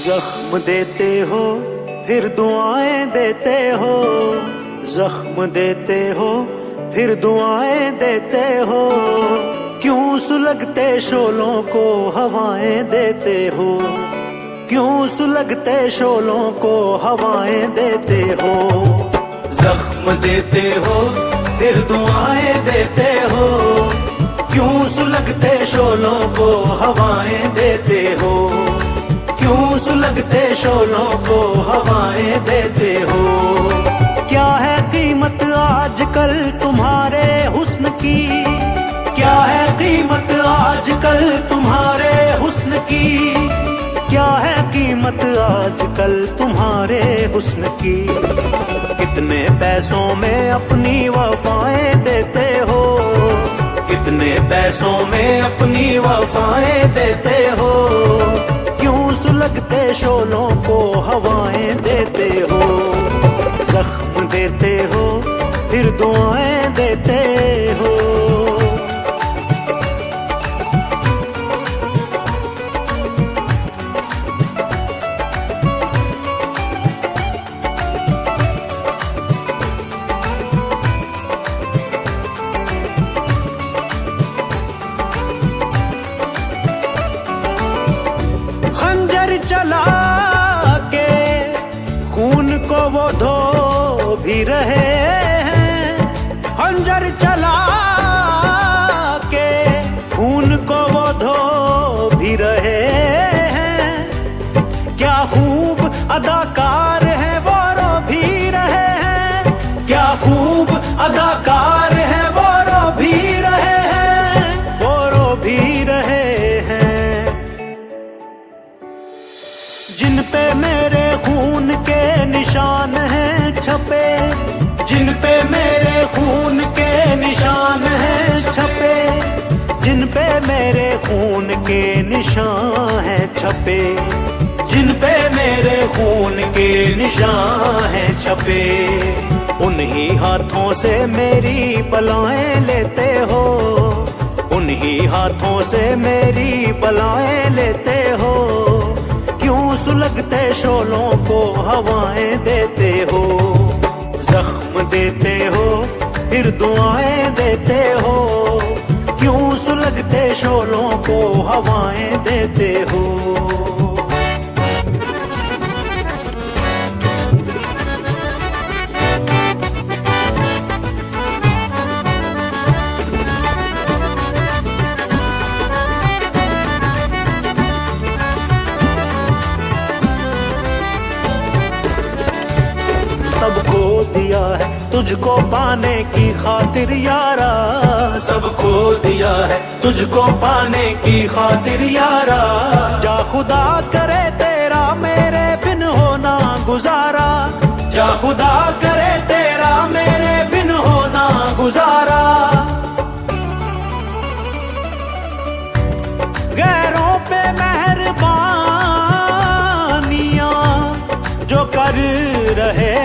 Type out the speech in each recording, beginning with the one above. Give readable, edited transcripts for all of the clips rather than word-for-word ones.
जख्म देते हो फिर दुआएं देते हो, जख्म देते हो फिर दुआएं देते हो, क्यों सुलगते शोलों को हवाएं देते हो, क्यों सुलगते शोलों को हवाएं देते हो। जख्म देते हो फिर दुआएं देते हो, क्यों सुलगते शोलों को हवाएं देते हो, क्यों सुलगते शोलों को हवाएं देते हो। क्या है कीमत आजकल तुम्हारे हुस्न की, क्या है कीमत आजकल तुम्हारे हुस्न की, क्या है कीमत आजकल तुम्हारे हुस्न की। कितने पैसों में अपनी वफाएं देते हो, कितने पैसों में अपनी वफाएं देते हो, क्यों सुलगते शोलों को हवाएं देते हो। जख्म देते हो फिर दुआएं देते हो। खंजर चला के खून को वो धो भी रहे हैं, खंजर चला के खून को वो धो भी रहे हैं। क्या खूब अदाकार है वो रो भी रहे हैं, क्या खूब अदाकार है वो रो भी रहे हैं, वो रो भी रहे हैं। जिन पे मेरे खून के निशान हैं छपे, जिन पे मेरे खून के निशान हैं छपे, जिन पे मेरे खून के निशान हैं छपे, जिन पे मेरे खून के निशान हैं छपे, उन्हीं हाथों से मेरी बलाएं लेते हो, उन्हीं हाथों से मेरी बलाएं लेते हो, क्यों सुलगते शोलों को हवाएं देते हो। जख्म देते हो फिर दुआएं देते हो, क्यों सुलगते शोलों को हवाएं देते हो। सबको दिया है तुझको पाने की खातिर यारा, सबको दिया है तुझको पाने की खातिर यारा। जा खुदा करे तेरा मेरे बिन होना गुजारा, जा खुदा करे तेरा मेरे बिन होना गुजारा। गैरों पे मेहरबानियां जो कर रहे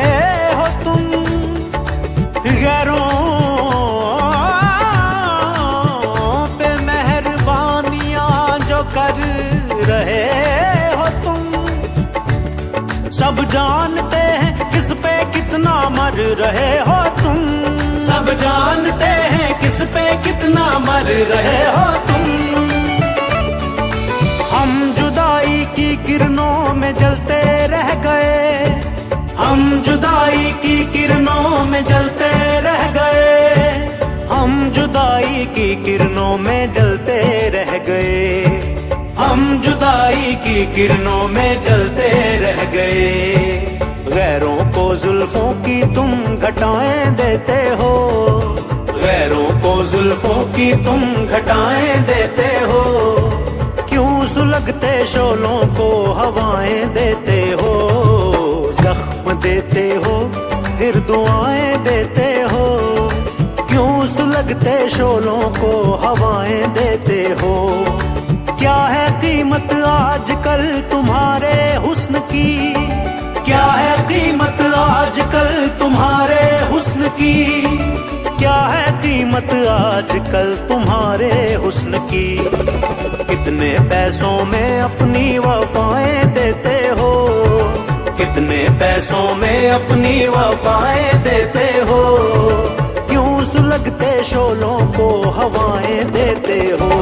हो तुम, गैरों पे मेहरबानियां जो कर रहे हो तुम, सब जानते हैं किस पे कितना मर रहे हो तुम, सब जानते हैं किस पे कितना मर रहे हो तुम। हम जुदाई की किरणों में जलते रह गए, हम जुदाई की किरणों में जलते रह गए, हम जुदाई की किरणों में जलते रह गए, हम जुदाई की किरणों में जलते रह गए। गैरों को जुल्फों की तुम घटाएं देते हो, गैरों को जुल्फों की तुम घटाएं देते हो, क्यों सुलगते शोलों को हवाएं देते हो। जख्म देते हो फिर दुआएं देते हो, क्यों सुलगते शोलों को हवाएं देते हो। क्या है कीमत आजकल तुम्हारे हुस्न की, क्या है कीमत आजकल तुम्हारे हुस्न की, क्या है कीमत आजकल तुम्हारे हुस्न की। कितने पैसों में अपनी वफाएं देते पैसों में अपनी वफाएं देते हो, क्यों सुलगते शोलों को हवाएं देते हो।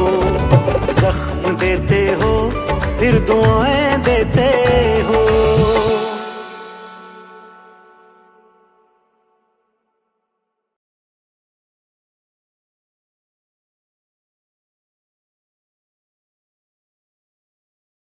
जख्म देते हो फिर दुआएं देते